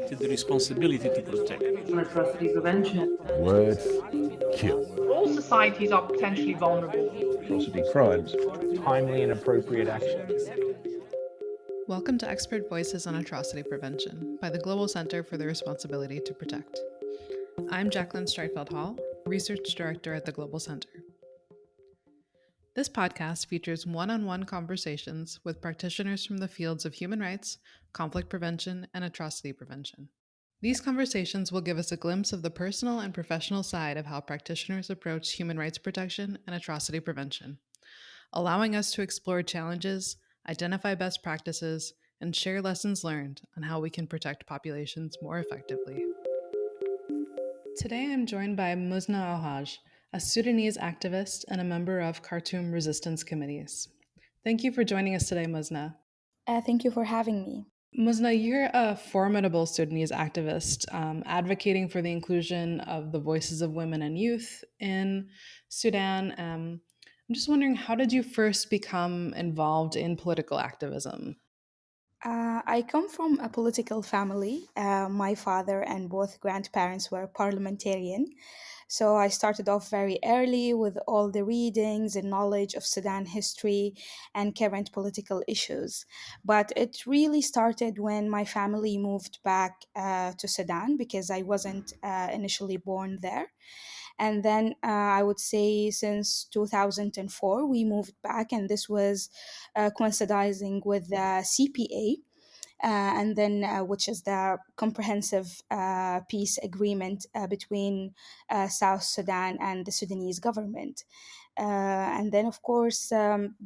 to the responsibility to protect. On atrocity prevention. Words kill. All societies are potentially vulnerable. Atrocity crimes. Timely and appropriate action. Welcome to Expert Voices on Atrocity Prevention by the Global Center for the Responsibility to Protect. I'm Jacqueline Streitfeld Hall, Research Director at the Global Center. This podcast features one-on-one conversations with practitioners from the fields of human rights, conflict prevention, and atrocity prevention. These conversations will give us a glimpse of the personal and professional side of how practitioners approach human rights protection and atrocity prevention, allowing us to explore challenges, identify best practices, and share lessons learned on how we can protect populations more effectively. Today I'm joined by Muzna Alhaj, a Sudanese activist and a member of Khartoum resistance committees. Thank you for joining us today, Muzna. Thank you for having me. Muzna, you're a formidable Sudanese activist advocating for the inclusion of the voices of women and youth in Sudan. I'm just wondering, how did you first become involved in political activism? I come from a political family. My father and both grandparents were parliamentarian. So I started off very early with all the readings and knowledge of Sudan history and current political issues. But it really started when my family moved back to Sudan because I wasn't initially born there. And then I would say since 2004, we moved back, and this was coinciding with the CPA. And then which is the comprehensive peace agreement between South Sudan and the Sudanese government. And then, of course,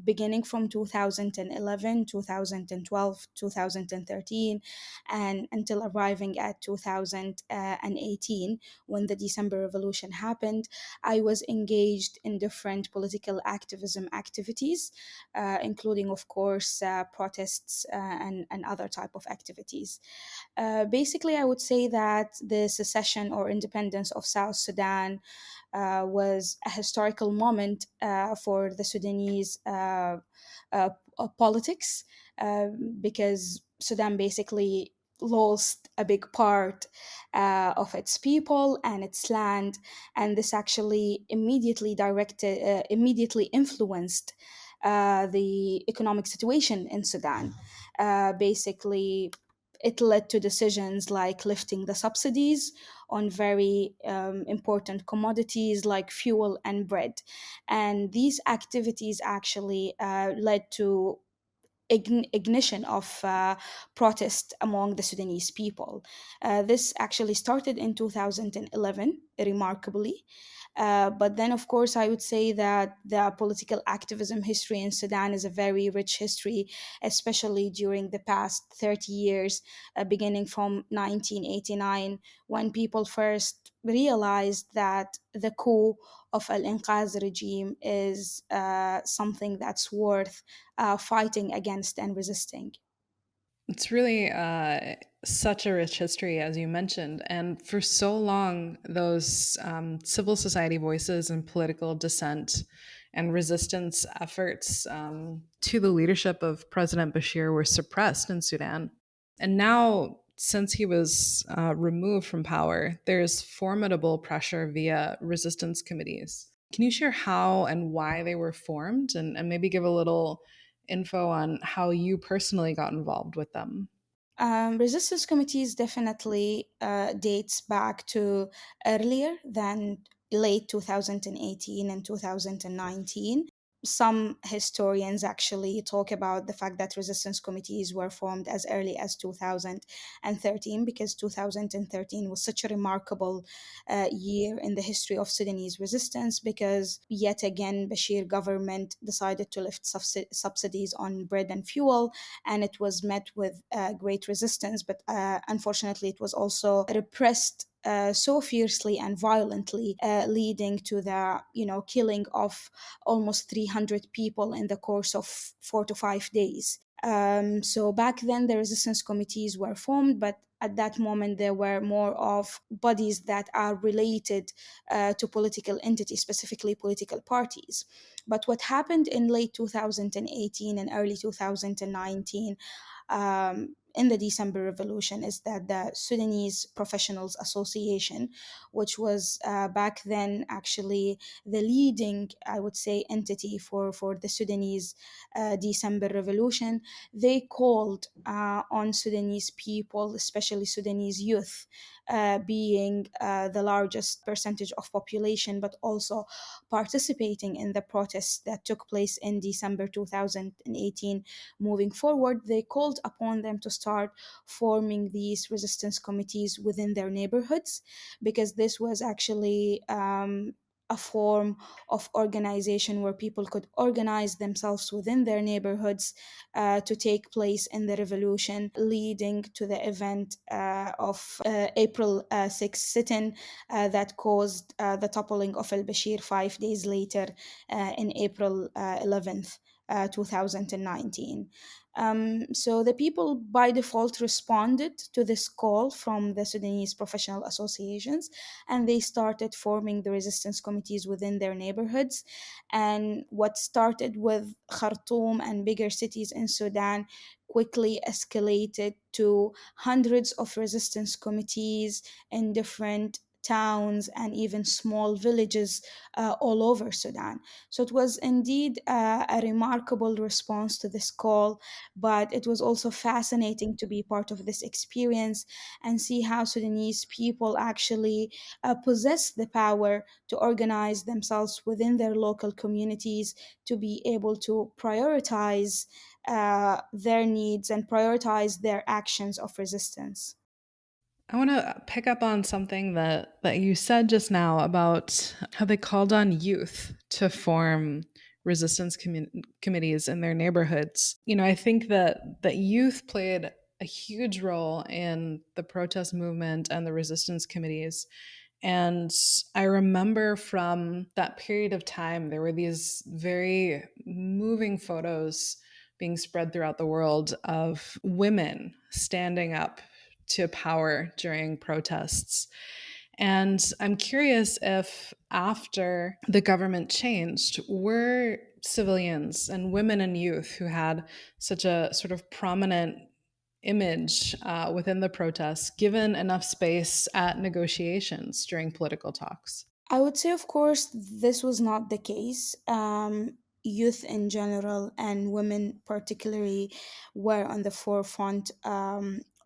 beginning from 2011, 2012, 2013, and until arriving at 2018, when the December Revolution happened, I was engaged in different political activism activities, including, of course, protests and other type of activities. Basically, I would say that the secession or independence of South Sudan was a historical moment for the Sudanese politics because Sudan basically lost a big part of its people and its land, and this actually immediately influenced the economic situation in Sudan. Basically, it led to decisions like lifting the subsidies on very important commodities like fuel and bread. And these activities actually led to ignition of protest among the Sudanese people. This actually started in 2011, remarkably. But then, of course, I would say that the political activism history in Sudan is a very rich history, especially during the past 30 years, beginning from 1989, when people first realized that the coup of Al-Inqaz regime is something that's worth fighting against and resisting. It's really such a rich history, as you mentioned. And for so long, those civil society voices and political dissent and resistance efforts to the leadership of President Bashir were suppressed in Sudan. And now, since he was removed from power, there's formidable pressure via resistance committees. Can you share how and why they were formed, and maybe give a little info on how you personally got involved with them? Resistance committees definitely dates back to earlier than late 2018 and 2019. Some historians actually talk about the fact that resistance committees were formed as early as 2013 because 2013 was such a remarkable year in the history of Sudanese resistance because yet again Bashir government decided to lift subsidies on bread and fuel, and it was met with great resistance, but unfortunately it was also repressed so fiercely and violently, leading to the killing of almost 300 people in the course of 4 to 5 days. So back then the resistance committees were formed, but at that moment there were more of bodies that are related to political entities, specifically political parties. But what happened in late 2018 and early 2019, in the December Revolution is that the Sudanese Professionals Association, which was back then actually the leading, I would say, entity for the Sudanese December Revolution, they called on Sudanese people, especially Sudanese youth, being the largest percentage of population, but also participating in the protests that took place in December 2018. Moving forward, they called upon them to start forming these resistance committees within their neighborhoods, because this was actually a form of organization where people could organize themselves within their neighborhoods to take place in the revolution, leading to the event of April 6th sit-in that caused the toppling of al-Bashir 5 days later in April 11th. 2019. So the people by default responded to this call from the Sudanese professional associations, and they started forming the resistance committees within their neighborhoods. And what started with Khartoum and bigger cities in Sudan quickly escalated to hundreds of resistance committees in different towns and even small villages all over Sudan. So it was indeed a remarkable response to this call, but it was also fascinating to be part of this experience and see how Sudanese people actually possess the power to organize themselves within their local communities to be able to prioritize their needs and prioritize their actions of resistance. I want to pick up on something that you said just now about how they called on youth to form resistance committees in their neighborhoods. I think that youth played a huge role in the protest movement and the resistance committees. And I remember from that period of time, there were these very moving photos being spread throughout the world of women standing up to power during protests. And I'm curious if after the government changed, were civilians and women and youth who had such a sort of prominent image within the protests given enough space at negotiations during political talks? I would say, of course, this was not the case. Youth in general and women particularly were on the forefront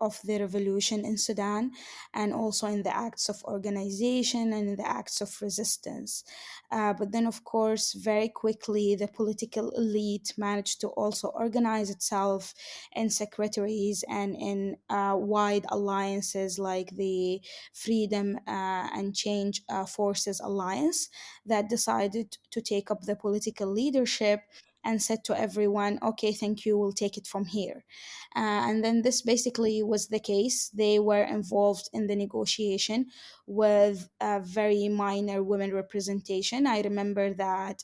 of the revolution in Sudan, and also in the acts of organization and in the acts of resistance. But then, of course, very quickly, the political elite managed to also organize itself in secretaries and in wide alliances like the Freedom and Change Forces Alliance that decided to take up the political leadership and said to everyone, okay, thank you, we'll take it from here. And then this basically was the case. They were involved in the negotiation with a very minor women representation. I remember that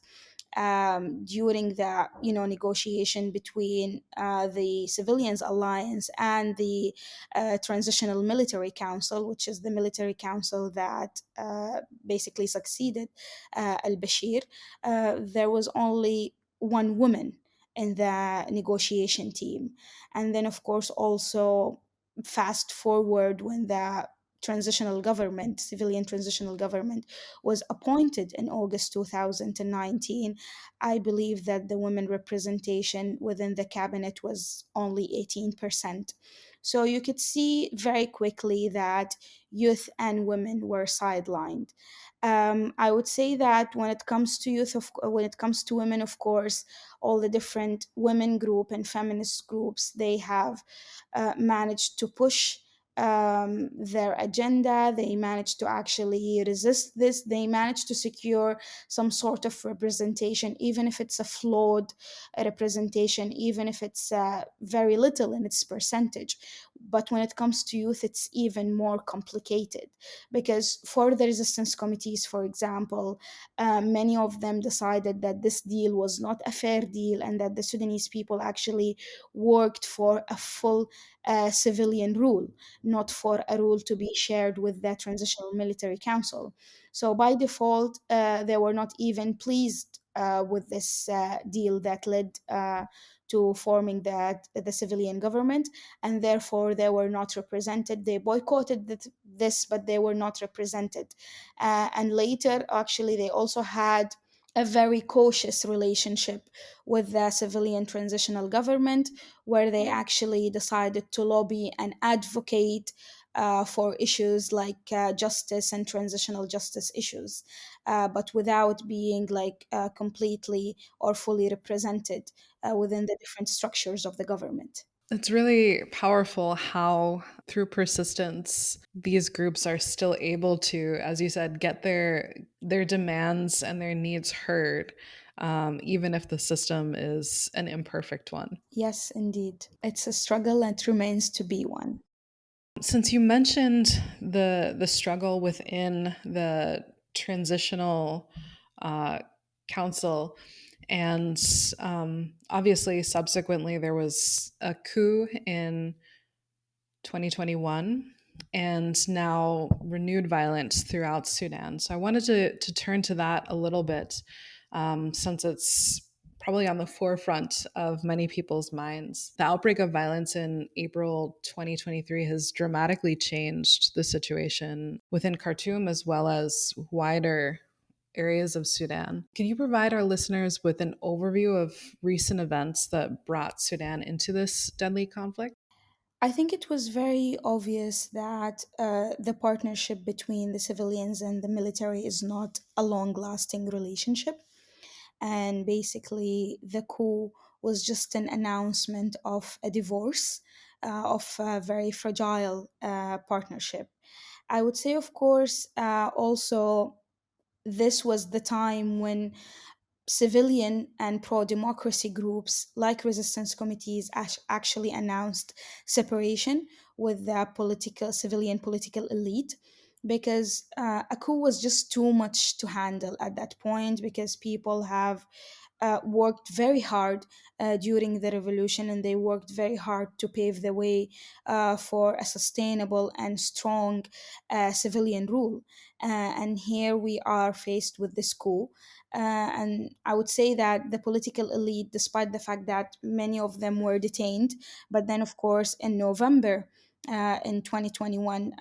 during the negotiation between the Civilians Alliance and the Transitional Military Council, which is the military council that basically succeeded al-Bashir, there was only one woman in the negotiation team. And then, of course, also fast forward when the civilian transitional government, was appointed in August 2019, I believe that the women representation within the cabinet was only 18%. So you could see very quickly that youth and women were sidelined. I would say that when it comes to when it comes to women, of course, all the different women group and feminist groups, they have managed to push their agenda. They managed to actually resist this. They managed to secure some sort of representation, even if it's a flawed representation, even if it's very little in its percentage. But when it comes to youth, it's even more complicated, because for the resistance committees, for example, many of them decided that this deal was not a fair deal and that the Sudanese people actually worked for a full civilian rule, not for a rule to be shared with the Transitional Military Council. So by default, they were not even pleased with this deal that led to forming the civilian government, and therefore they were not represented. They boycotted this, but they were not represented. And later, actually, they also had a very cautious relationship with the civilian transitional government, where they actually decided to lobby and advocate for issues like justice and transitional justice issues, but without being like completely or fully represented within the different structures of the government. It's really powerful how, through persistence, these groups are still able to, as you said, get their demands and their needs heard, even if the system is an imperfect one. Yes, indeed. It's a struggle and it remains to be one. Since you mentioned the struggle within the transitional uh, council, and obviously subsequently there was a coup in 2021 and now renewed violence throughout Sudan. So I wanted to turn to that a little bit, since it's probably on the forefront of many people's minds. The outbreak of violence in April 2023 has dramatically changed the situation within Khartoum as well as wider areas of Sudan. Can you provide our listeners with an overview of recent events that brought Sudan into this deadly conflict? I think it was very obvious that the partnership between the civilians and the military is not a long lasting relationship. And basically, the coup was just an announcement of a divorce, of a very fragile partnership. I would say, of course, also, this was the time when civilian and pro democracy groups like resistance committees actually announced separation with the civilian political elite, because a coup was just too much to handle at that point, because people have worked very hard during the revolution, and they worked very hard to pave the way for a sustainable and strong civilian rule. And here we are faced with this coup. And I would say that the political elite, despite the fact that many of them were detained, but then, of course, in November in 2021,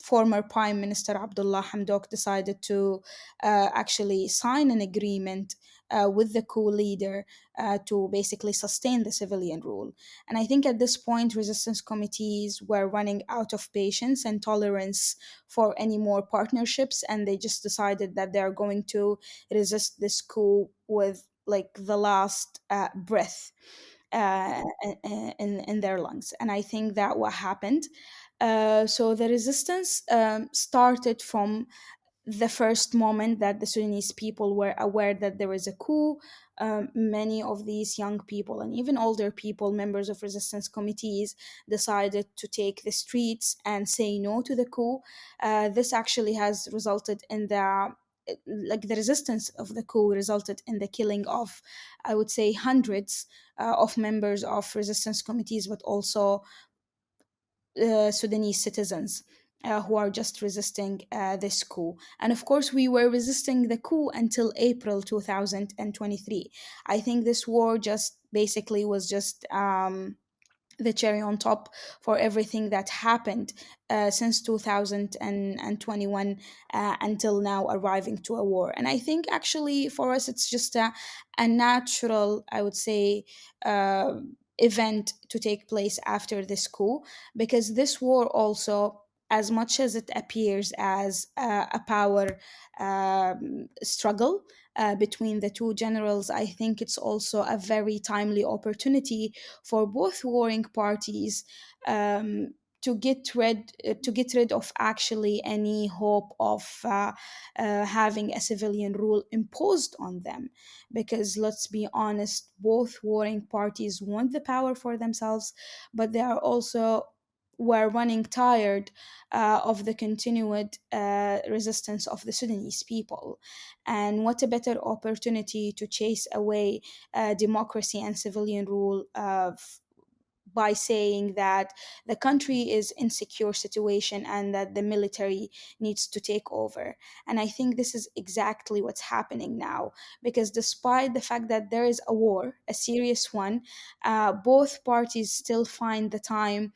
former Prime Minister Abdullah Hamdok decided to actually sign an agreement with the coup leader to basically sustain the civilian rule. And I think at this point, resistance committees were running out of patience and tolerance for any more partnerships, and they just decided that they're going to resist this coup with like the last breath in their lungs. And I think that what happened. So the resistance started from the first moment that the Sudanese people were aware that there is a coup. Many of these young people and even older people, members of resistance committees, decided to take the streets and say no to the coup. This actually has resulted in the resistance of the coup resulted in the killing of, I would say, hundreds of members of resistance committees, but also Sudanese citizens who are just resisting this coup. And of course, we were resisting the coup until April 2023. I think this war just basically was just the cherry on top for everything that happened since 2021 until now, arriving to a war. And I think actually for us, it's just a natural, I would say, event to take place after this coup, because this war also, as much as it appears as a power struggle between the two generals, I think it's also a very timely opportunity for both warring parties to get rid of actually any hope of having a civilian rule imposed on them, because let's be honest, both warring parties want the power for themselves, but they are also were running tired of the continued resistance of the Sudanese people. And what a better opportunity to chase away democracy and civilian rule by saying that the country is in secure situation and that the military needs to take over. And I think this is exactly what's happening now, because despite the fact that there is a war, a serious one, both parties still find the time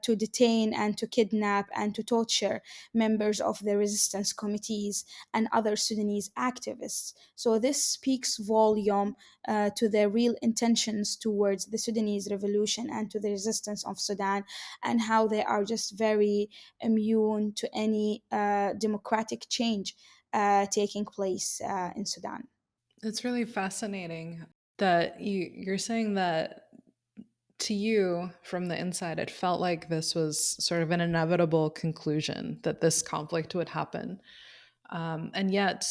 to detain and to kidnap and to torture members of the resistance committees and other Sudanese activists. So this speaks volume to their real intentions towards the Sudanese revolution and to the resistance of Sudan, and how they are just very immune to any democratic change taking place in Sudan. It's really fascinating that you're saying that to you from the inside, it felt like this was sort of an inevitable conclusion that this conflict would happen. And yet,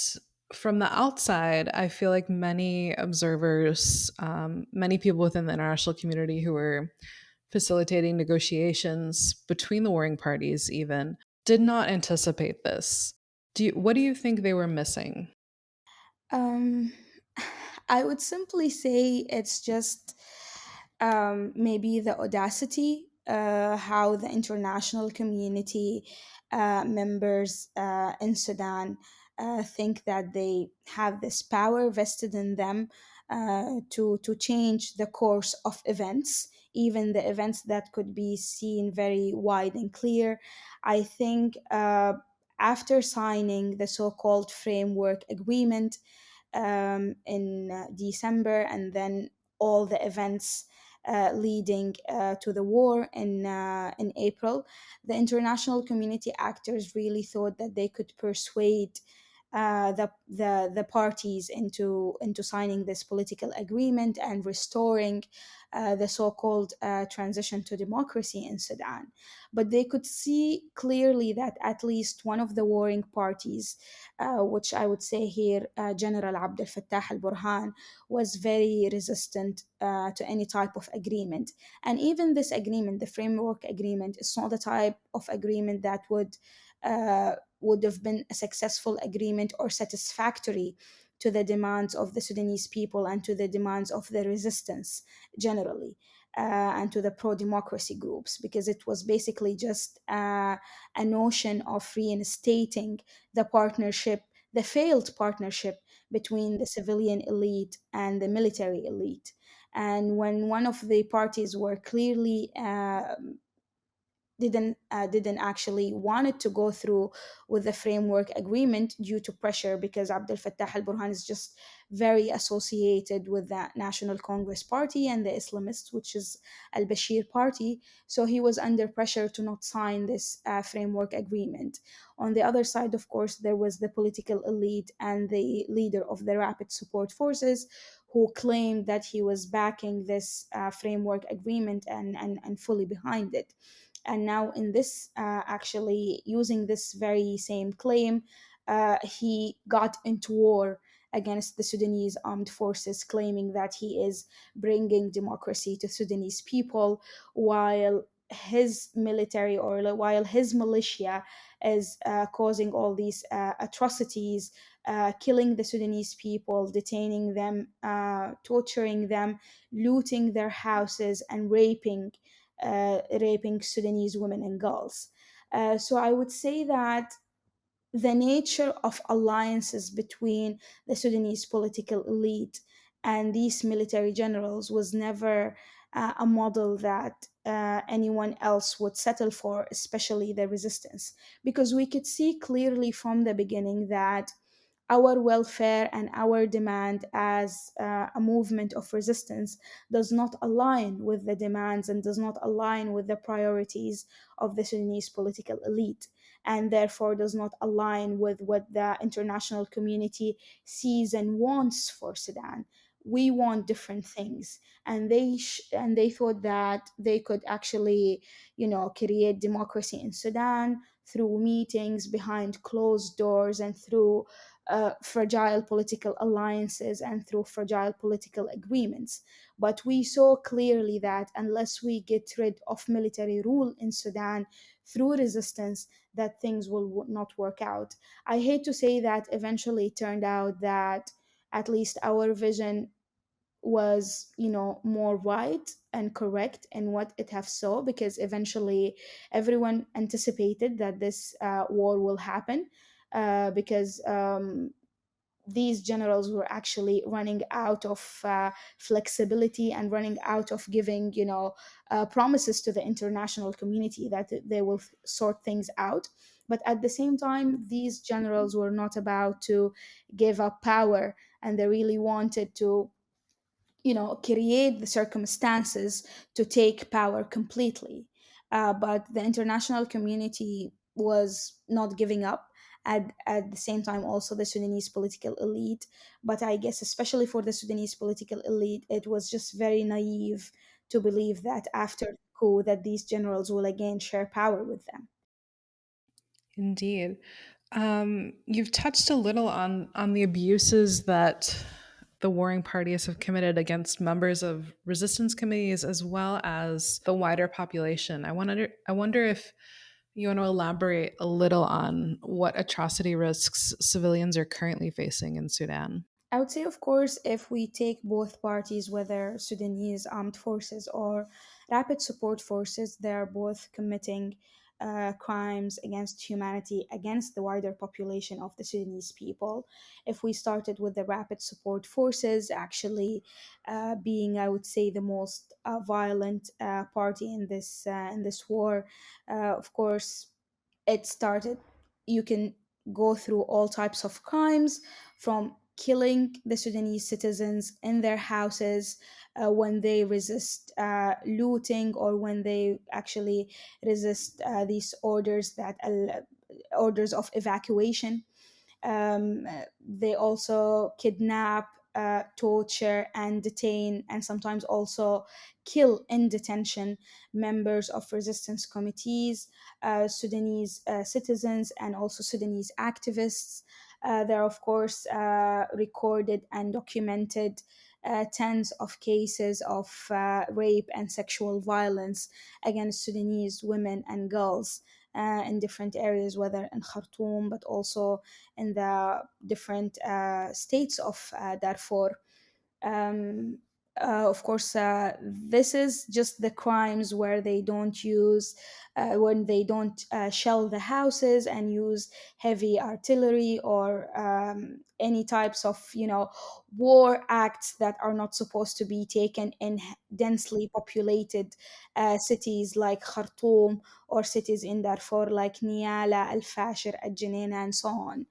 from the outside, I feel like many observers, many people within the international community who were facilitating negotiations between the warring parties, even, did not anticipate this. What do you think they were missing? Um, I would simply say it's just maybe the audacity, how the international community members in Sudan think that they have this power vested in them to change the course of events, even the events that could be seen very wide and clear. I think after signing the so called framework agreement in December, and then all the events leading to the war in April, the international community actors really thought that they could persuade the parties into signing this political agreement and restoring the so-called transition to democracy in Sudan. But they could see clearly that at least one of the warring parties, which I would say here, General Abdel Fattah al-Burhan, was very resistant to any type of agreement. And even this agreement, the framework agreement, is not the type of agreement that would have been a successful agreement or satisfactory to the demands of the Sudanese people and to the demands of the resistance generally. And to the pro democracy groups, because it was basically just a notion of reinstating the partnership, the failed partnership between the civilian elite and the military elite. And when one of the parties were clearly didn't actually wanted to go through with the framework agreement due to pressure, because Abdel Fattah al-Burhan is just very associated with the National Congress Party and the Islamists, which is al-Bashir party. So he was under pressure to not sign this framework agreement. On the other side, of course, there was the political elite and the leader of the Rapid Support Forces, who claimed that he was backing this framework agreement and fully behind it. And now in this actually using this very same claim, he got into war against the Sudanese armed forces, claiming that he is bringing democracy to Sudanese people, while his military, or while his militia, is causing all these atrocities, killing the Sudanese people, detaining them, torturing them, looting their houses, and raping Sudanese women and girls. So I would say that the nature of alliances between the Sudanese political elite and these military generals was never a model that anyone else would settle for, especially the resistance, because we could see clearly from the beginning that our welfare and our demand as a movement of resistance does not align with the demands and does not align with the priorities of the Sudanese political elite, and therefore does not align with what the international community sees and wants for Sudan. We want different things, and they thought that they could actually, create democracy in Sudan through meetings behind closed doors and through fragile political alliances and through fragile political agreements. But we saw clearly that unless we get rid of military rule in Sudan through resistance, that things will not work out. I hate to say that eventually it turned out that at least our vision was, more right and correct in what it have saw, because eventually everyone anticipated that this war will happen, because these generals were actually running out of flexibility and running out of giving, promises to the international community that they will sort things out. But at the same time, these generals were not about to give up power, and they really wanted to, create the circumstances to take power completely. But the international community was not giving up. At the same time, also the Sudanese political elite. But I guess, especially for the Sudanese political elite, it was just very naive to believe that after the coup, that these generals will again share power with them. Indeed. You've touched a little on the abuses that the warring parties have committed against members of resistance committees as well as the wider population. I wonder if you want to elaborate a little on what atrocity risks civilians are currently facing in Sudan. I would say, of course, if we take both parties, whether Sudanese armed forces or rapid support forces, they're both committing crimes against humanity, against the wider population of the Sudanese people. If we started with the rapid support forces, actually being, I would say, the most violent party in this war, of course, it started. You can go through all types of crimes, from killing the Sudanese citizens in their houses when they resist looting, or when they actually resist these orders of evacuation. They also kidnap, torture, and detain, and sometimes also kill in detention members of resistance committees, Sudanese citizens, and also Sudanese activists. There are, of course, recorded and documented tens of cases of rape and sexual violence against Sudanese women and girls in different areas, whether in Khartoum, but also in the different states of Darfur. Um, of course, this is just the crimes where they don't use, when they don't shell the houses and use heavy artillery, or any types of, war acts that are not supposed to be taken in densely populated cities like Khartoum, or cities in Darfur like Niala, Al Fashir, Al Janina, and so on.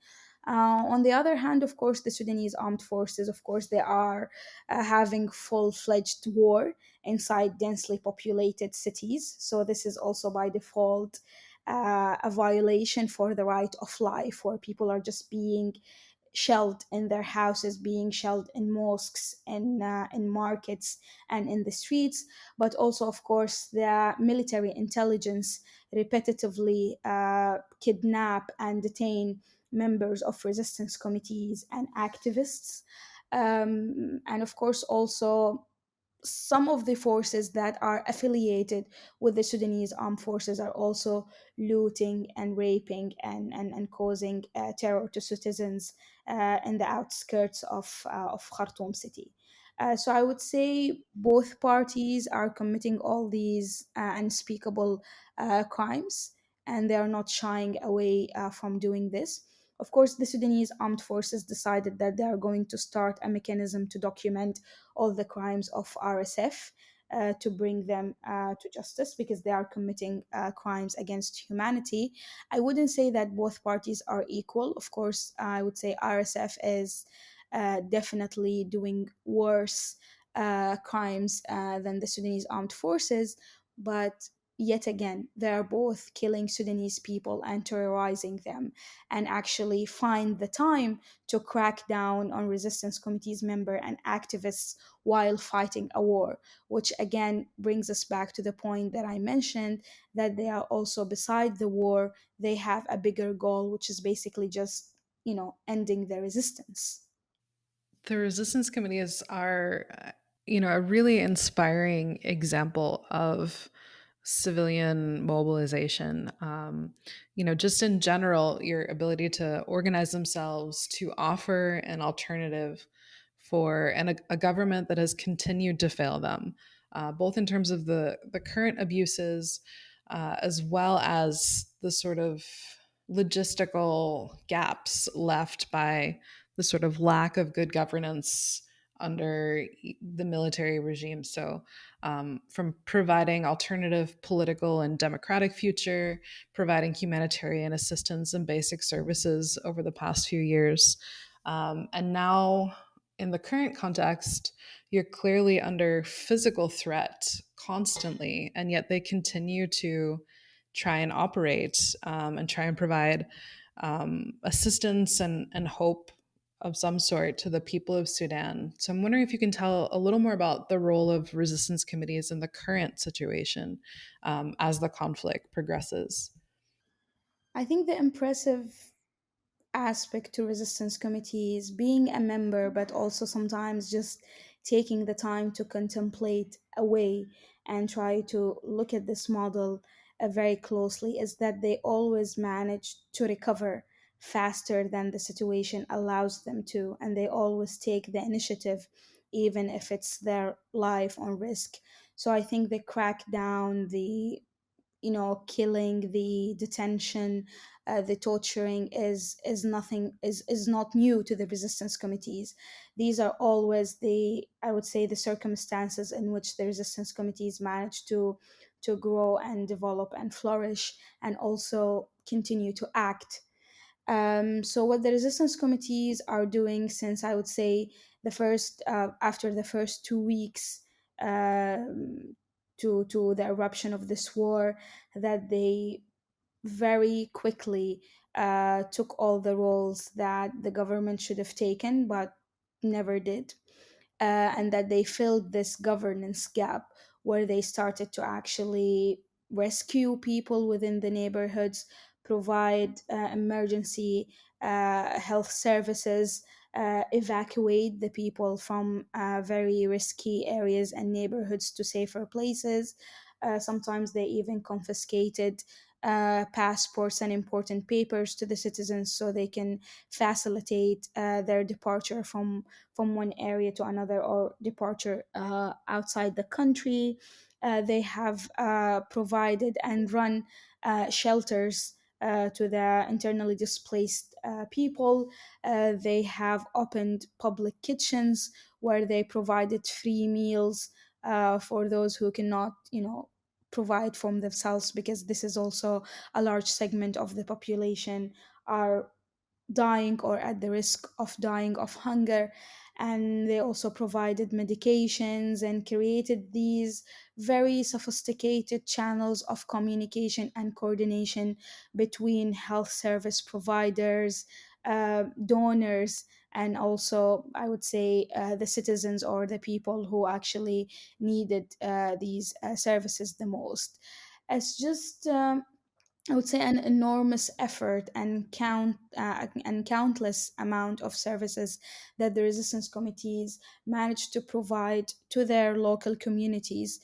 On the other hand, of course, the Sudanese armed forces, of course, they are having full-fledged war inside densely populated cities. So this is also by default a violation for the right of life, where people are just being shelled in their houses, being shelled in mosques, in markets, and in the streets. But also, of course, the military intelligence repetitively kidnap and detain members of resistance committees and activists. And of course, also some of the forces that are affiliated with the Sudanese armed forces are also looting and raping, and causing terror to citizens in the outskirts of Khartoum city. So I would say both parties are committing all these unspeakable crimes, and they are not shying away from doing this. Of course, the Sudanese armed forces decided that they are going to start a mechanism to document all the crimes of RSF, to bring them to justice, because they are committing crimes against humanity. I wouldn't say that both parties are equal. Of course, I would say RSF is definitely doing worse crimes than the Sudanese armed forces, but yet again, they are both killing Sudanese people and terrorizing them, and actually find the time to crack down on resistance committees member and activists while fighting a war, which again brings us back to the point that I mentioned, that they are also, beside the war, they have a bigger goal, which is basically just, ending the resistance. The resistance committees are, a really inspiring example of civilian mobilization. Just in general, your ability to organize themselves to offer an alternative for a government that has continued to fail them, both in terms of the current abuses as well as the sort of logistical gaps left by the sort of lack of good governance under the military regime. So, from providing alternative political and democratic future, providing humanitarian assistance and basic services over the past few years. And now, in the current context, you're clearly under physical threat constantly, and yet they continue to try and operate and try and provide assistance and hope of some sort to the people of Sudan. So I'm wondering if you can tell a little more about the role of resistance committees in the current situation as the conflict progresses. I think the impressive aspect to resistance committees, being a member, but also sometimes just taking the time to contemplate away and try to look at this model very closely, is that they always manage to recover faster than the situation allows them to, and they always take the initiative, even if it's their life on risk. So I think the crackdown, the killing, the detention, the torturing is nothing is not new to the resistance committees. These are always the, I would say, the circumstances in which the resistance committees manage to grow and develop and flourish and also continue to act. So what the resistance committees are doing since, I would say, the first after the first 2 weeks to the eruption of this war, that they very quickly took all the roles that the government should have taken but never did, and that they filled this governance gap where they started to actually rescue people within the neighborhoods, provide emergency health services, evacuate the people from very risky areas and neighborhoods to safer places. Sometimes they even confiscated passports and important papers to the citizens so they can facilitate their departure from one area to another or departure outside the country. They have provided and run shelters to the internally displaced people. They have opened public kitchens where they provided free meals for those who cannot, provide for themselves, because this is also a large segment of the population are dying or at the risk of dying of hunger. And they also provided medications and created these very sophisticated channels of communication and coordination between health service providers, donors, and also, I would say, the citizens or the people who actually needed these services the most. It's just I would say an enormous effort and countless amount of services that the resistance committees managed to provide to their local communities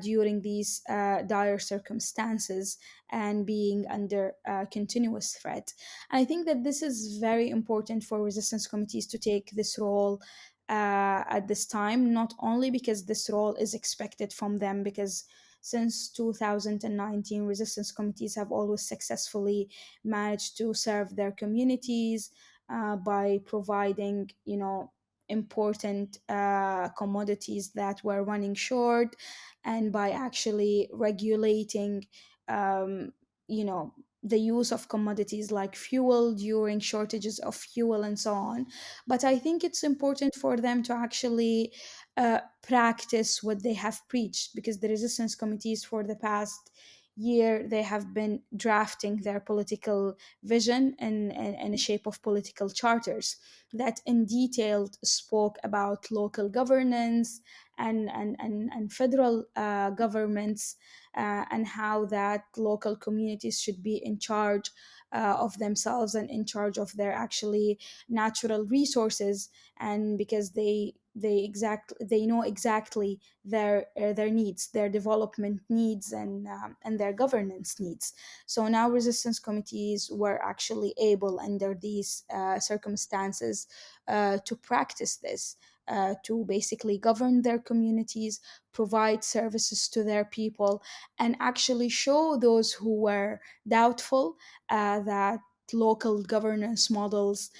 during these dire circumstances and being under continuous threat. And I think that this is very important for resistance committees to take this role at this time, not only because this role is expected from them, because since 2019, resistance committees have always successfully managed to serve their communities by providing, important commodities that were running short, and by actually regulating, um, you know, the use of commodities like fuel during shortages of fuel and so on. But I think it's important for them to actually practice what they have preached, because the resistance committees for the past year, they have been drafting their political vision in a shape of political charters that in detail spoke about local governance and federal governments, and how that local communities should be in charge of themselves and in charge of their actually natural resources. And because they know exactly their needs, their development needs, and their governance needs. So now resistance committees were actually able under these circumstances to practice this to basically govern their communities, provide services to their people, and actually show those who were doubtful that local governance models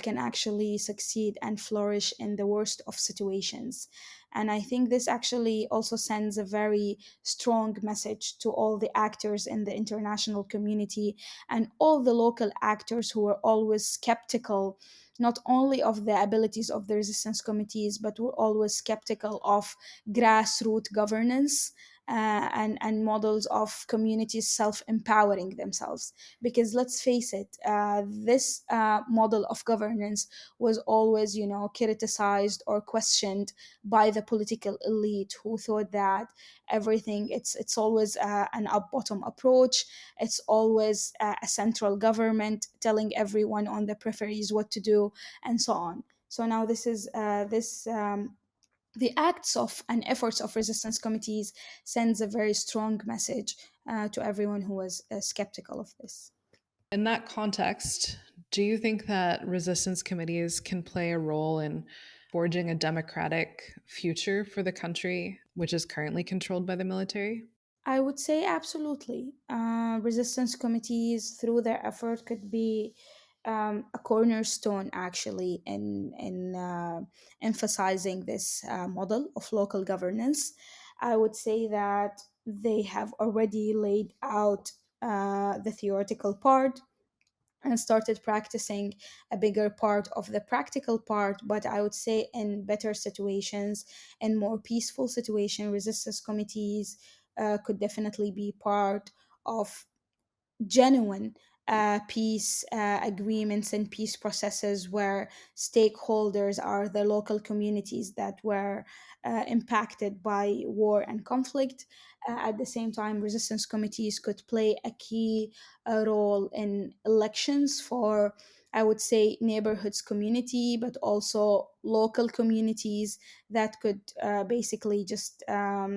can actually succeed and flourish in the worst of situations. And I think this actually also sends a very strong message to all the actors in the international community and all the local actors who were always skeptical not only of the abilities of the resistance committees, but were always skeptical of grassroots governance and models of communities self-empowering themselves. Because let's face it, this model of governance was always, criticized or questioned by the political elite, who thought that everything it's always an up bottom approach. It's always a central government telling everyone on the peripheries what to do, and so on. So now this is this the acts of and efforts of resistance committees sends a very strong message to everyone who was skeptical of this. In that context, do you think that resistance committees can play a role in forging a democratic future for the country, which is currently controlled by the military? I would say absolutely. Resistance committees, through their effort, could be a cornerstone actually in emphasizing this model of local governance. I would say that they have already laid out the theoretical part and started practicing a bigger part of the practical part. But I would say in better situations, in more peaceful situations, resistance committees could definitely be part of genuine peace agreements and peace processes where stakeholders are the local communities that were impacted by war and conflict. At the same time, resistance committees could play a key role in elections for, I would say, neighborhoods community, but also local communities that could basically just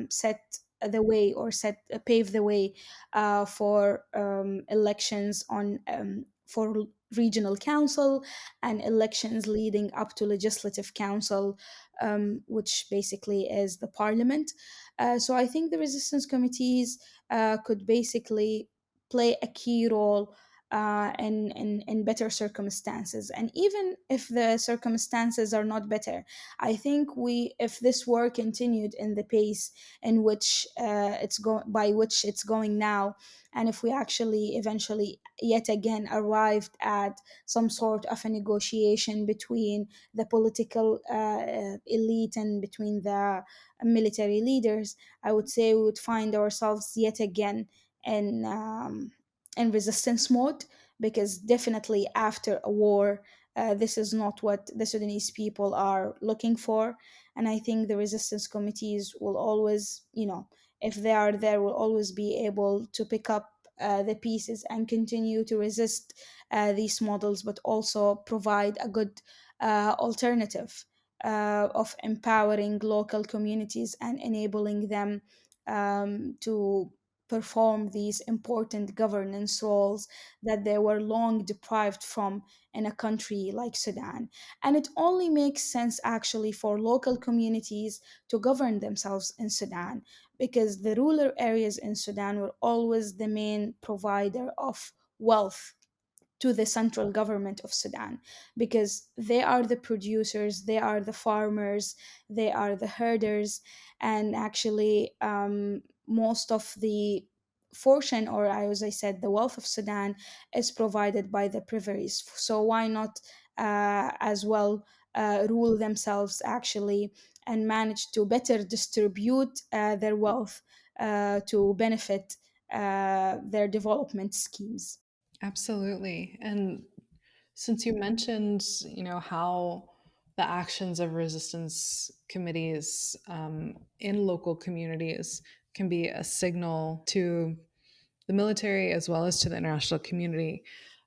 set the way or pave the way for elections on for regional council and elections leading up to legislative council, which basically is the parliament. So I think the resistance committees could basically play a key role in better circumstances. And even if the circumstances are not better, I think if this war continued in the pace in which by which it's going now, and if we actually eventually yet again arrived at some sort of a negotiation between the political elite and between the military leaders, I would say we would find ourselves yet again in in resistance mode, because definitely after a war, this is not what the Sudanese people are looking for. And I think the resistance committees will always, if they are there, will always be able to pick up the pieces and continue to resist these models, but also provide a good alternative of empowering local communities and enabling them to perform these important governance roles that they were long deprived from in a country like Sudan. And it only makes sense actually for local communities to govern themselves in Sudan, because the rural areas in Sudan were always the main provider of wealth to the central government of Sudan, because they are the producers, they are the farmers, they are the herders, and actually most of the fortune, or as I said, the wealth of Sudan is provided by the privies. So why not as well rule themselves actually and manage to better distribute their wealth to benefit their development schemes. Absolutely. And since you mentioned, how the actions of resistance committees in local communities can be a signal to the military as well as to the international community,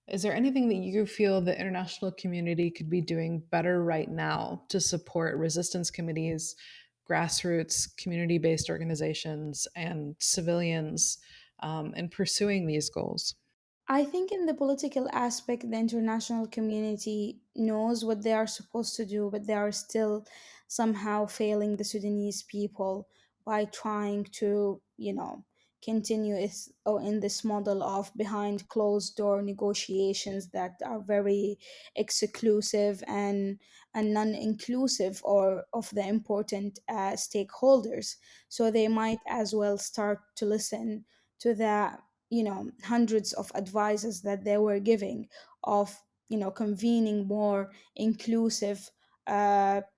is there anything that you feel the international community could be doing better right now to support resistance committees, grassroots, community based organizations, and civilians in pursuing these goals? I think in the political aspect, the international community knows what they are supposed to do, but they are still somehow failing the Sudanese people by trying to, continue in this model of behind closed door negotiations that are very exclusive and non-inclusive or of the important stakeholders. So they might as well start to listen to the hundreds of advices that they were giving of convening more inclusive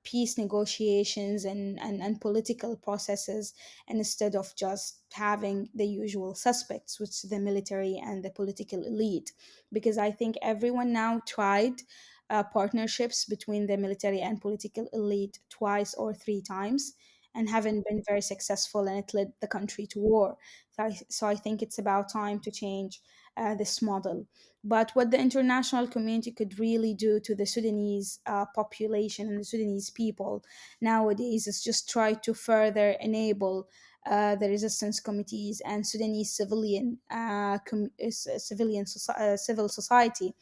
peace negotiations and political processes, instead of just having the usual suspects, which is the military and the political elite. Because I think everyone now tried partnerships between the military and political elite twice or three times and haven't been very successful, and it led the country to war. So I think it's about time to change this model. But what the international community could really do to the Sudanese population and the Sudanese people nowadays is just try to further enable the resistance committees and Sudanese civil society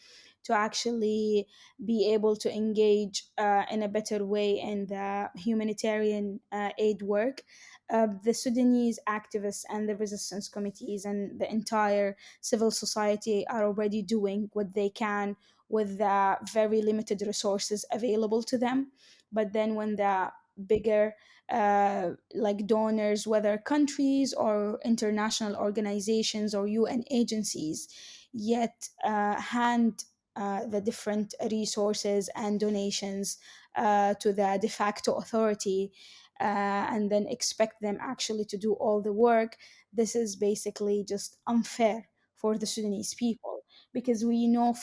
to actually be able to engage in a better way in the humanitarian aid work. The Sudanese activists and the resistance committees and the entire civil society are already doing what they can with the very limited resources available to them. But then when the bigger like donors, whether countries or international organizations or UN agencies, yet hand the different resources and donations to the de facto authority, and then expect them actually to do all the work. This is basically just unfair for the Sudanese people, because we know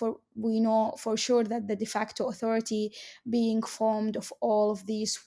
for sure that the de facto authority being formed of all of these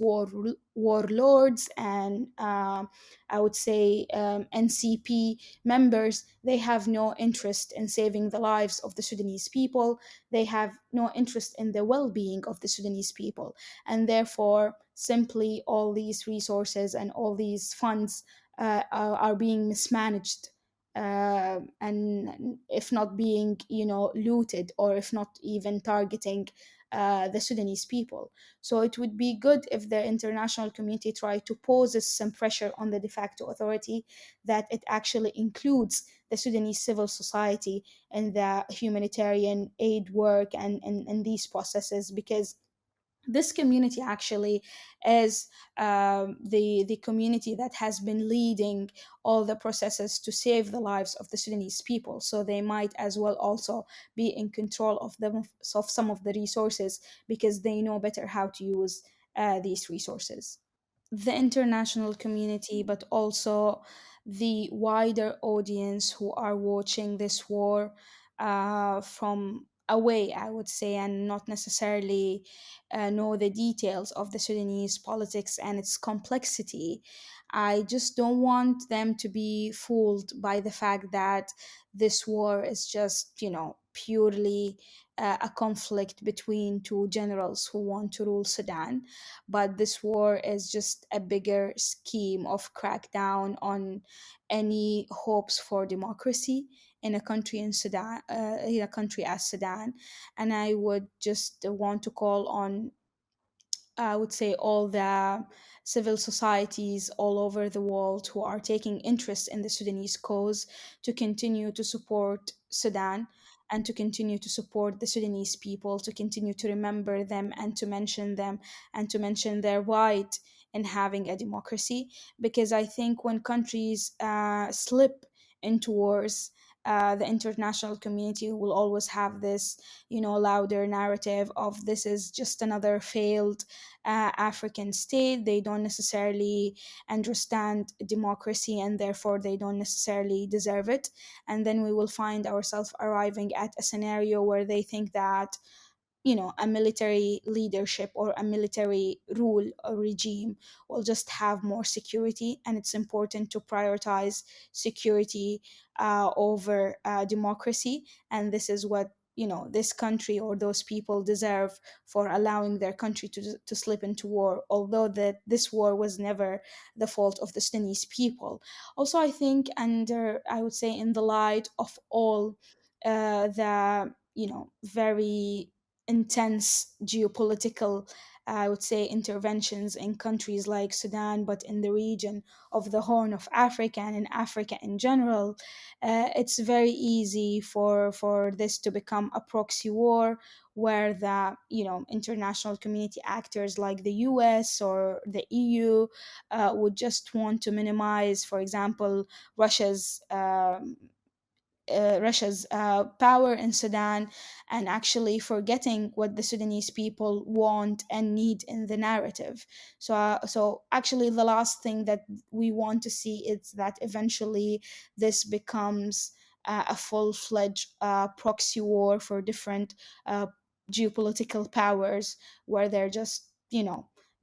warlords and I would say NCP members, they have no interest in saving the lives of the Sudanese people. They have no interest in the well-being of the Sudanese people, and therefore simply all these resources and all these funds are being mismanaged, and if not being looted, or if not even targeting the Sudanese people. So it would be good if the international community tried to poses some pressure on the de facto authority, that it actually includes the Sudanese civil society and the humanitarian aid work and these processes, because this community actually is the community that has been leading all the processes to save the lives of the Sudanese people. So they might as well also be in control of some of the resources, because they know better how to use these resources. The international community, but also the wider audience who are watching this war from away, I would say, and not necessarily know the details of the Sudanese politics and its complexity. I just don't want them to be fooled by the fact that this war is just, purely a conflict between two generals who want to rule Sudan, but this war is just a bigger scheme of crackdown on any hopes for democracy in a country in Sudan, in a country as Sudan. And I would just want to call on, I would say, all the civil societies all over the world who are taking interest in the Sudanese cause to continue to support Sudan and to continue to support the Sudanese people, to continue to remember them and to mention them and to mention their right in having a democracy. Because I think when countries slip into wars, the international community will always have this, louder narrative of this is just another failed African state. They don't necessarily understand democracy and therefore they don't necessarily deserve it. And then we will find ourselves arriving at a scenario where they think that a military leadership or a military rule or regime will just have more security, and it's important to prioritize security over democracy. And this is what this country or those people deserve for allowing their country to slip into war, although that this war was never the fault of the Sudanese people. Also, I think, under, I would say, in the light of all the very intense geopolitical, I would say, interventions in countries like Sudan, but in the region of the Horn of Africa and in Africa in general, it's very easy for this to become a proxy war where the international community actors like the US or the EU would just want to minimize, for example, Russia's power in Sudan, and actually forgetting what the Sudanese people want and need in the narrative. So actually, the last thing that we want to see is that eventually this becomes a full-fledged proxy war for different geopolitical powers, where they're just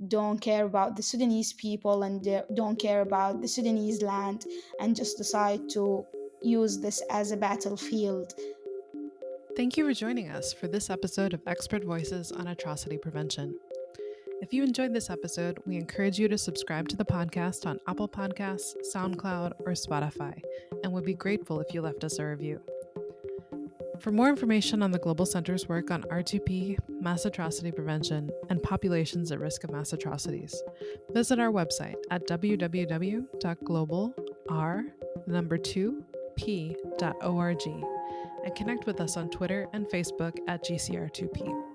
don't care about the Sudanese people and don't care about the Sudanese land, and just decide to use this as a battlefield. Thank you for joining us for this episode of Expert Voices on Atrocity Prevention. If you enjoyed this episode, we encourage you to subscribe to the podcast on Apple Podcasts, SoundCloud, or Spotify, and would be grateful if you left us a review. For more information on the Global Center's work on R2P, mass atrocity prevention, and populations at risk of mass atrocities, visit our website at www.globalr2p.org and connect with us on Twitter and Facebook at GCR2P.